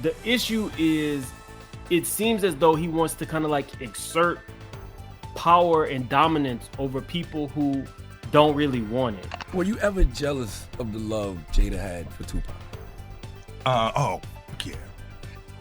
The issue is, it seems as though he wants to kind of like exert power and dominance over people who don't really want it. Were you ever jealous of the love Jada had for Tupac? Oh, yeah.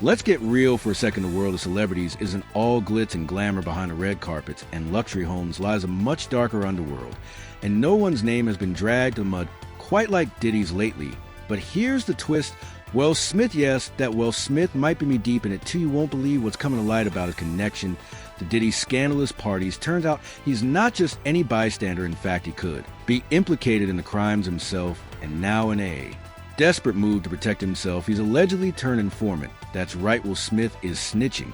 Let's get real for a second. The world of celebrities isn't all glitz and glamour behind the red carpets, and luxury homes lies a much darker underworld. And no one's name has been dragged to the mud quite like Diddy's lately. But here's the twist. Well, Smith, yes, that Well Smith might be me deep in it too. You won't believe what's coming to light about his connection to Diddy's scandalous parties. Turns out he's not just any bystander. In fact, he could be implicated in the crimes himself, and now in a desperate move to protect himself, he's allegedly turned informant. That's right, Will Smith is snitching,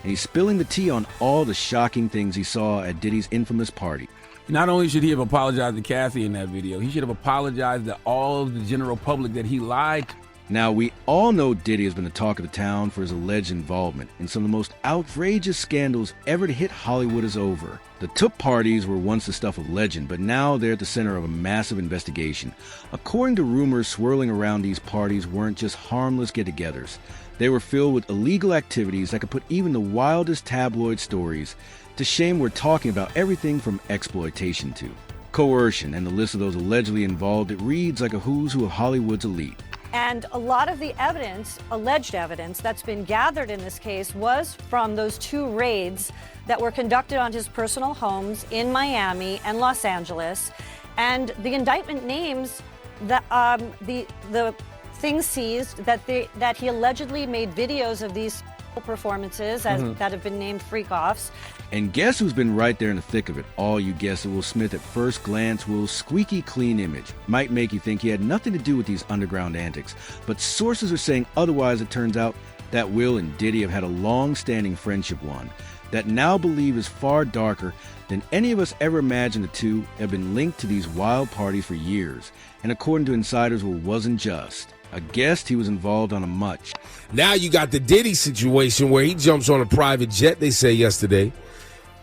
and he's spilling the tea on all the shocking things he saw at Diddy's infamous party. Not only should he have apologized to Kathy in that video, he should have apologized to all of the general public that he lied to. Now, we all know Diddy has been the talk of the town for his alleged involvement in some of the most outrageous scandals ever to hit Hollywood is over. The Took parties were once the stuff of legend, but now they're at the center of a massive investigation. According to rumors swirling around, these parties weren't just harmless get-togethers. They were filled with illegal activities that could put even the wildest tabloid stories to shame. We're talking about everything from exploitation to coercion, and the list of those allegedly involved, it reads like a who's who of Hollywood's elite. And a lot of the evidence, alleged evidence, that's been gathered in this case was from those two raids that were conducted on his personal homes in Miami and Los Angeles. And the indictment names the things seized that he allegedly made videos of these performances that have been named freak-offs. And guess who's been right there in the thick of it? All you guessed it. Will Smith. At first glance, Will's squeaky clean image might make you think he had nothing to do with these underground antics, but sources are saying otherwise. It turns out that Will and Diddy have had a long-standing friendship, one that now believe is far darker than any of us ever imagined. The two have been linked to these wild parties for years, and according to insiders, Will wasn't just a guest, he was involved on a much. Now you got the Diddy situation where he jumps on a private jet, they say yesterday,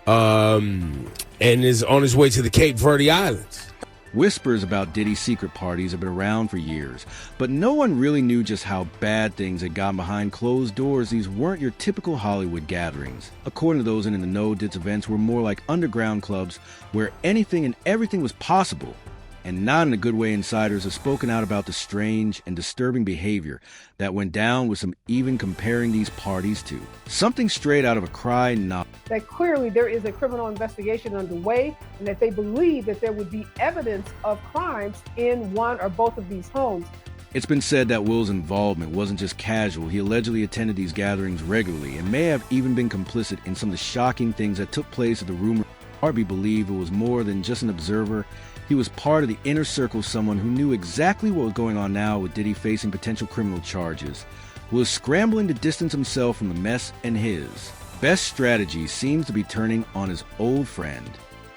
and is on his way to the Cape Verde Islands. Whispers about Diddy's secret parties have been around for years, but no one really knew just how bad things had gone behind closed doors. These weren't your typical Hollywood gatherings. According to those in the know, Diddy's events were more like underground clubs where anything and everything was possible. And not in a good way. Insiders have spoken out about the strange and disturbing behavior that went down, with some even comparing these parties to something straight out of a crime novel. That clearly there is a criminal investigation underway, and that they believe that there would be evidence of crimes in one or both of these homes. It's been said that Will's involvement wasn't just casual. He allegedly attended these gatherings regularly and may have even been complicit in some of the shocking things that took place at the rumor. Harvey believed it was more than just an observer. He was part of the inner circle, someone who knew exactly what was going on now with Diddy facing potential criminal charges, was scrambling to distance himself from the mess, and his best strategy seems to be turning on his old friend.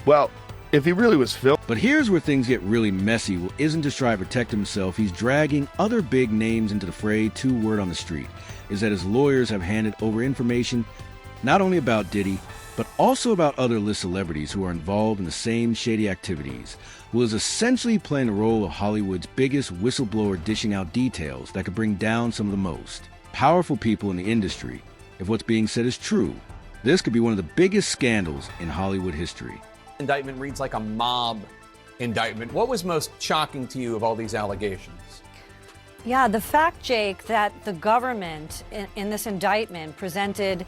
Well, if he really was filmed. But here's where things get really messy. Will isn't just trying to protect himself, he's dragging other big names into the fray. Word on the street is that his lawyers have handed over information not only about Diddy, but also about other list celebrities who are involved in the same shady activities. Will is essentially playing the role of Hollywood's biggest whistleblower, dishing out details that could bring down some of the most powerful people in the industry. If what's being said is true, this could be one of the biggest scandals in Hollywood history. Indictment reads like a mob indictment. What was most shocking to you of all these allegations? Yeah, the fact, Jake, that the government in this indictment presented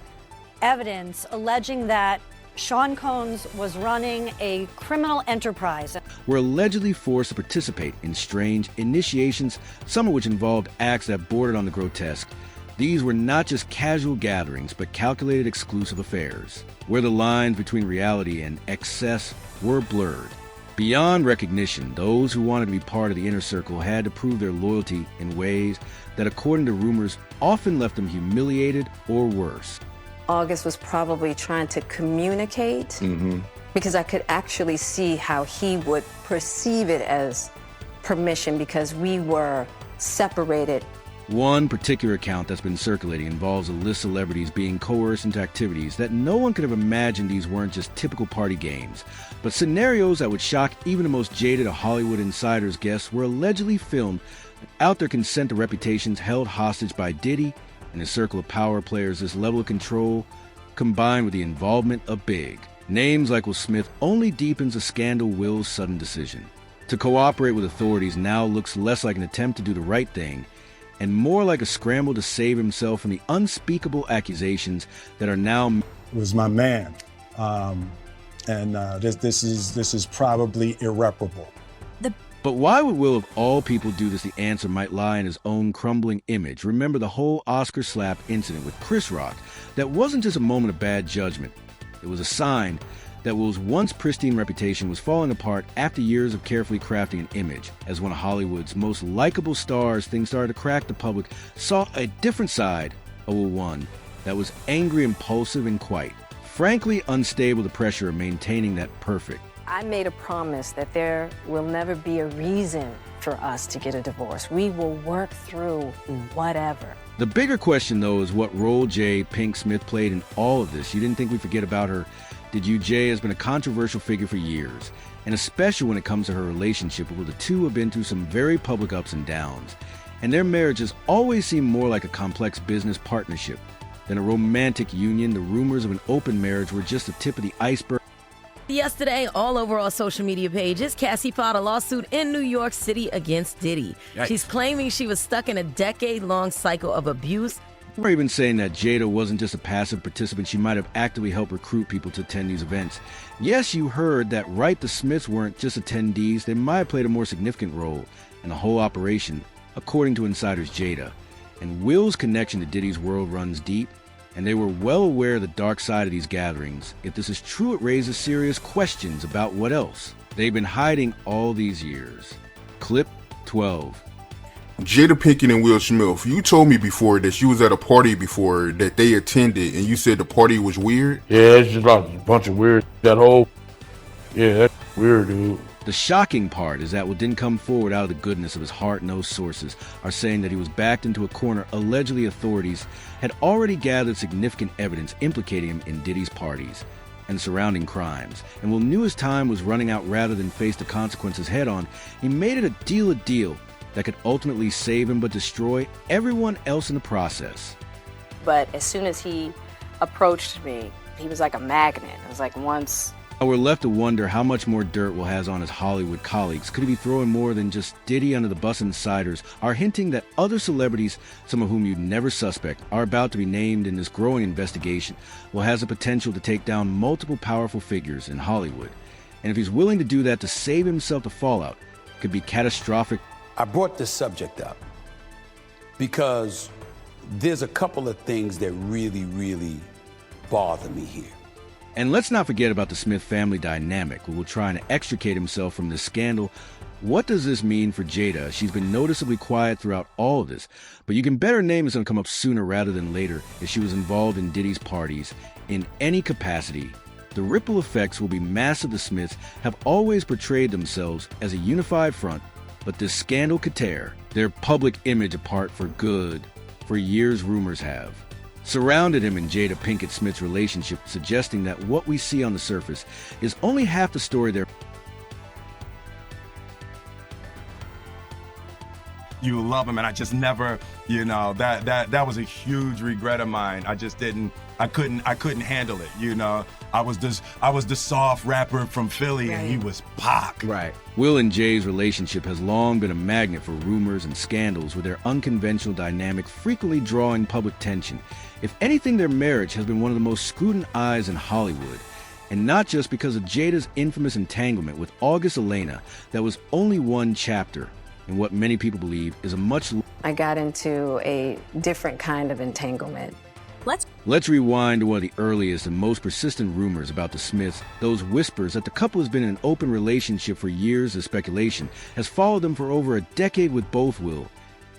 evidence alleging that Sean Combs was running a criminal enterprise. Were allegedly forced to participate in strange initiations, some of which involved acts that bordered on the grotesque. These were not just casual gatherings, but calculated, exclusive affairs, where the lines between reality and excess were blurred. Beyond recognition, those who wanted to be part of the inner circle had to prove their loyalty in ways that, according to rumors, often left them humiliated or worse. August was probably trying to communicate because I could actually see how he would perceive it as permission, because we were separated. One particular account that's been circulating involves a list of celebrities being coerced into activities that no one could have imagined. These weren't just typical party games, but scenarios that would shock even the most jaded of Hollywood insiders. Guests were allegedly filmed without their consent. The reputations held hostage by Diddy In his circle of power players, this level of control, combined with the involvement of big names like Will Smith, only deepens a scandal Will's sudden decision. To cooperate with authorities now looks less like an attempt to do the right thing and more like a scramble to save himself from the unspeakable accusations that are now... It was my man, and this is probably irreparable. But why would Will, of all people, do this? The answer might lie in his own crumbling image. Remember the whole Oscar slap incident with Chris Rock? That wasn't just a moment of bad judgment. It was a sign that Will's once pristine reputation was falling apart after years of carefully crafting an image. As one of Hollywood's most likable stars, things started to crack. The public saw a different side of Will, one that was angry, impulsive, and quite frankly unstable. The pressure of maintaining that perfect. I made a promise that there will never be a reason for us to get a divorce. We will work through whatever. The bigger question, though, is what role Jada Pinkett Smith played in all of this. You didn't think we'd forget about her, did you? Jada has been a controversial figure for years, and especially when it comes to her relationship, where the two have been through some very public ups and downs. And their marriage has always seemed more like a complex business partnership than a romantic union. The rumors of an open marriage were just the tip of the iceberg. Yesterday, all over our social media pages, Cassie filed a lawsuit in New York City against Diddy. Yikes. She's claiming she was stuck in a decade-long cycle of abuse. We're even saying that Jada wasn't just a passive participant. She might have actively helped recruit people to attend these events. Yes, you heard that right. The Smiths weren't just attendees. They might have played a more significant role in the whole operation, according to insiders Jada. And Will's connection to Diddy's world runs deep, and they were well aware of the dark side of these gatherings. If this is true, it raises serious questions about what else they've been hiding all these years. Clip 12. Jada Pinkett and Will Smith, you told me before that you was at a party before that they attended, and you said the party was weird? Yeah, it's just like a bunch of weird, that's weird, dude. The shocking part is that what didn't come forward out of the goodness of his heart-nosed sources are saying that he was backed into a corner. Allegedly, authorities had already gathered significant evidence implicating him in Diddy's parties and surrounding crimes. And Will knew his time was running out. Rather than face the consequences head-on, he made it a deal that could ultimately save him but destroy everyone else in the process. But as soon as he approached me, he was like a magnet. It was like once... We're left to wonder how much more dirt Will has on his Hollywood colleagues. Could he be throwing more than just Diddy under the bus? Insiders are hinting that other celebrities, some of whom you'd never suspect, are about to be named in this growing investigation. Will has the potential to take down multiple powerful figures in Hollywood. And if he's willing to do that to save himself, the fallout could be catastrophic. I brought this subject up because there's a couple of things that really bother me here. And let's not forget about the Smith family dynamic, who will try and extricate himself from this scandal. What does this mean for Jada? She's been noticeably quiet throughout all of this, but you can bet her name is going to come up sooner rather than later if she was involved in Diddy's parties in any capacity. The ripple effects will be massive. The Smiths have always portrayed themselves as a unified front, but this scandal could tear their public image apart for good. For years, rumors have surrounded him and Jada Pinkett Smith's relationship, suggesting that what we see on the surface is only half the story there. You love him, and I just never, that was a huge regret of mine. I couldn't handle it, I was the soft rapper from Philly, right. And he was Pac. Right. Will and Jay's relationship has long been a magnet for rumors and scandals, with their unconventional dynamic frequently drawing public attention. If anything, their marriage has been one of the most scrutinized in Hollywood. And not just because of Jada's infamous entanglement with August Elena that was only one chapter in what many people believe is a much... I got into a different kind of entanglement. Let's rewind to one of the earliest and most persistent rumors about the Smiths. Those whispers that the couple has been in an open relationship for years. The speculation has followed them for over a decade, with both Will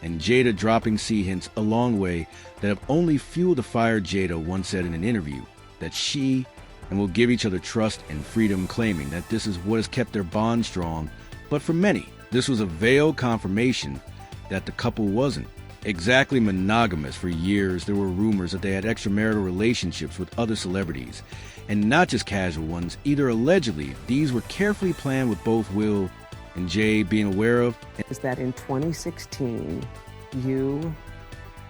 and Jada dropping sea hints along the way that have only fueled the fire. Jada once said in an interview that she and Will give each other trust and freedom, claiming that this is what has kept their bond strong. But for many, this was a veiled confirmation that the couple wasn't exactly monogamous. For years, there were rumors that they had extramarital relationships with other celebrities, and not just casual ones either. Allegedly, these were carefully planned, with both Will and Jay being aware of. Is that in 2016, you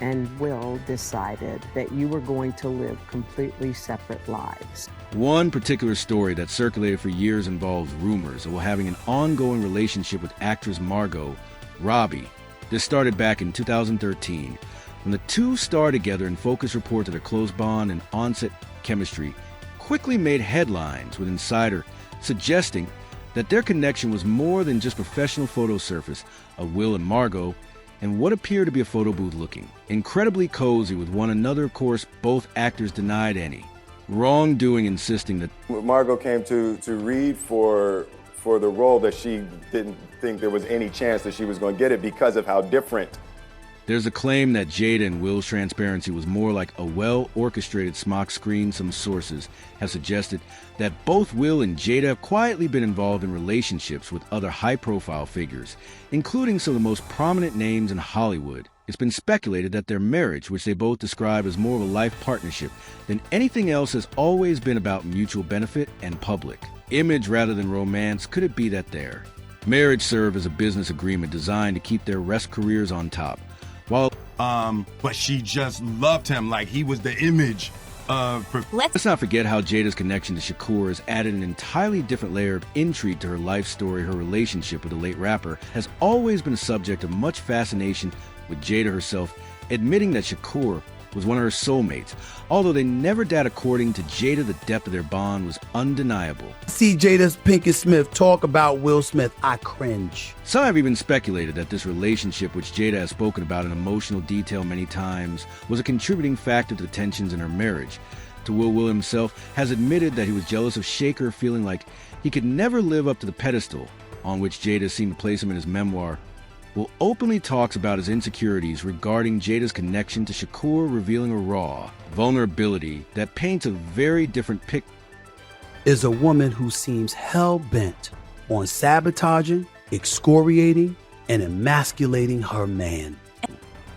and Will decided that you were going to live completely separate lives. One particular story that circulated for years involves rumors of having an ongoing relationship with actress Margot Robbie. This started back in 2013, when the two starred together in focus reports of their close bond and on-set chemistry quickly made headlines, with Insider suggesting that their connection was more than just professional photo surface of Will and Margot and what appeared to be a photo booth looking incredibly cozy with one another. Of course, both actors denied any wrongdoing, insisting that Margot came to read for the role, that she didn't think there was any chance that she was going to get it because of how different. There's a claim that Jada and Will's transparency was more like a well-orchestrated smock screen. Some sources have suggested that both Will and Jada have quietly been involved in relationships with other high-profile figures, including some of the most prominent names in Hollywood. It's been speculated that their marriage, which they both describe as more of a life partnership than anything else, has always been about mutual benefit and public image rather than romance. Could it be that their marriage served as a business agreement designed to keep their rest careers on top? But she just loved him like he was the image of... Let's not forget how Jada's connection to Shakur has added an entirely different layer of intrigue to her life story. Her relationship with the late rapper has always been a subject of much fascination, with Jada herself admitting that Shakur was one of her soulmates. Although they never did, according to Jada, the depth of their bond was undeniable. See Jada's Pinkett Smith talk about Will Smith, I cringe. Some have even speculated that this relationship, which Jada has spoken about in emotional detail many times, was a contributing factor to the tensions in her marriage. To Will himself has admitted that he was jealous of Shaker, feeling like he could never live up to the pedestal on which Jada seemed to place him in his memoir. Will openly talks about his insecurities regarding Jada's connection to Shakur, revealing a raw vulnerability that paints a very different picture. Is a woman who seems hell-bent on sabotaging, excoriating, and emasculating her man.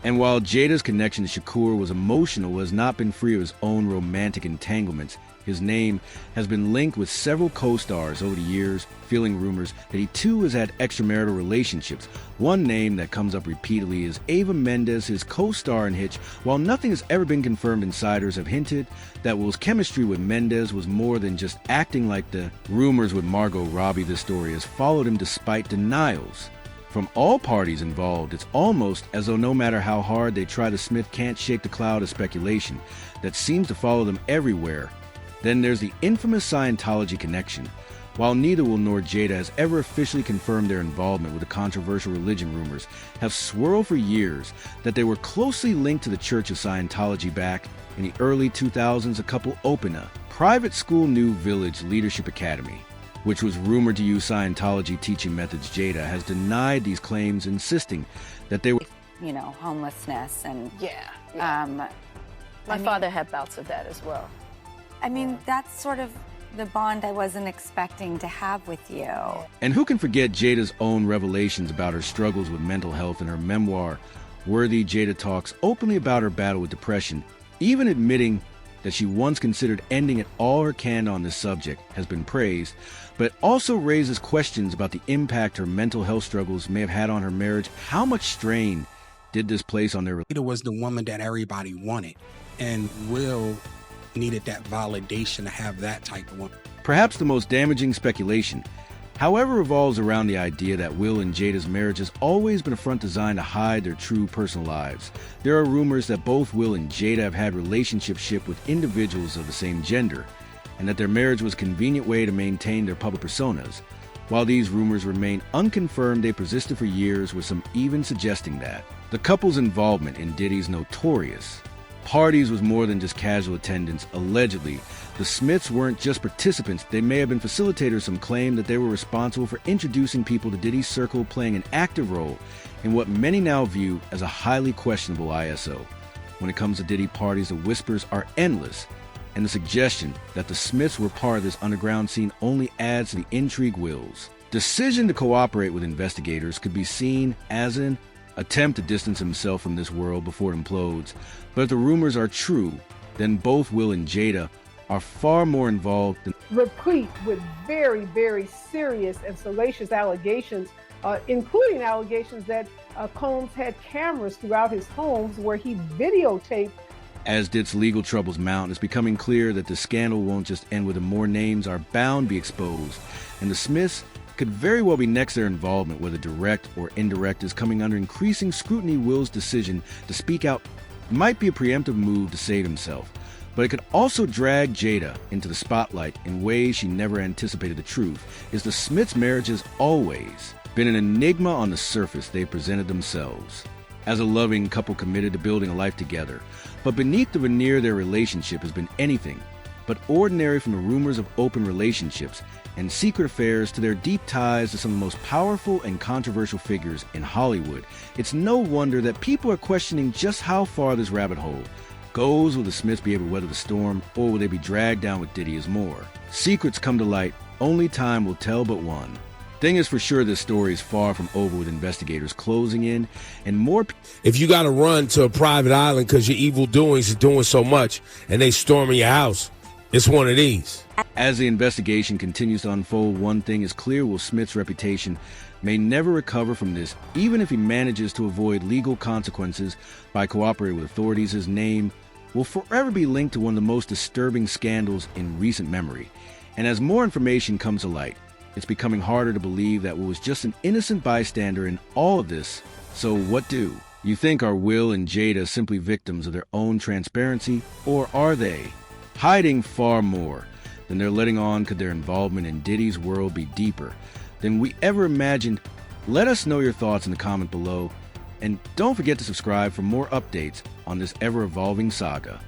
And while Jada's connection to Shakur was emotional, has not been free of his own romantic entanglements. His name has been linked with several co-stars over the years, fueling rumors that he too has had extramarital relationships. One name that comes up repeatedly is Eva Mendes, his co-star in Hitch. While nothing has ever been confirmed, insiders have hinted that Will's chemistry with Mendes was more than just acting. Like the rumors with Margot Robbie, this story has followed him despite denials from all parties involved. It's almost as though no matter how hard they try, the Smith can't shake the cloud of speculation that seems to follow them everywhere. Then there's the infamous Scientology connection. While neither Will nor Jada has ever officially confirmed their involvement with the controversial religion, rumors have swirled for years that they were closely linked to the Church of Scientology. Back in the early 2000s, a couple opened a private school, New Village Leadership Academy, which was rumored to use Scientology teaching methods. Jada has denied these claims, insisting that they were, homelessness and My father had bouts of that as well. I mean, that's sort of the bond I wasn't expecting to have with you. And who can forget Jada's own revelations about her struggles with mental health in her memoir, Worthy. Jada talks openly about her battle with depression, even admitting that she once considered ending it. All her candor on this subject has been praised, but also raises questions about the impact her mental health struggles may have had on her marriage. How much strain did this place on their relationship? Jada was the woman that everybody wanted, and Will needed that validation to have that type of one. Perhaps the most damaging speculation, however, revolves around the idea that Will and Jada's marriage has always been a front designed to hide their true personal lives. There are rumors that both Will and Jada have had relationships with individuals of the same gender, and that their marriage was a convenient way to maintain their public personas. While these rumors remain unconfirmed, they persisted for years, with some even suggesting that the couple's involvement in Diddy's notorious parties was more than just casual attendance. Allegedly, the Smiths weren't just participants, they may have been facilitators. Some claim that they were responsible for introducing people to Diddy's circle, playing an active role in what many now view as a highly questionable ISO. When it comes to Diddy parties, the whispers are endless, and the suggestion that the Smiths were part of this underground scene only adds to the intrigue. Will's decision to cooperate with investigators could be seen as an attempt to distance himself from this world before it implodes. But if the rumors are true, then both Will and Jada are far more involved than replete with very, very serious and salacious allegations, including allegations that Combs had cameras throughout his homes where he videotaped. As Ditt's legal troubles mount, it's becoming clear that the scandal won't just end with him. More names are bound to be exposed, and the Smiths could very well be next. Their involvement, whether direct or indirect, is coming under increasing scrutiny. Will's decision to speak out might be a preemptive move to save himself, but it could also drag Jada into the spotlight in ways she never anticipated. The truth is, the Smiths' marriage has always been an enigma. On the surface, they presented themselves as a loving couple committed to building a life together, but beneath the veneer, their relationship has been anything but ordinary. From the rumors of open relationships and secret affairs to their deep ties to some of the most powerful and controversial figures in Hollywood, it's no wonder that people are questioning just how far this rabbit hole goes. Will the Smiths be able to weather the storm, or will they be dragged down with Diddy as more secrets come to light? Only time will tell. But one thing is for sure, this story is far from over, with investigators closing in and more. If you got to run to a private island because your evil doings is doing so much and they storming your house, it's one of these. As the investigation continues to unfold, one thing is clear: Will Smith's reputation may never recover from this. Even if he manages to avoid legal consequences by cooperating with authorities, his name will forever be linked to one of the most disturbing scandals in recent memory. And as more information comes to light, it's becoming harder to believe that Will was just an innocent bystander in all of this. So what do you think? Are Will and Jada simply victims of their own transparency, or are they hiding far more than they're letting on? Could their involvement in Diddy's world be deeper than we ever imagined? Let us know your thoughts in the comment below, and don't forget to subscribe for more updates on this ever-evolving saga.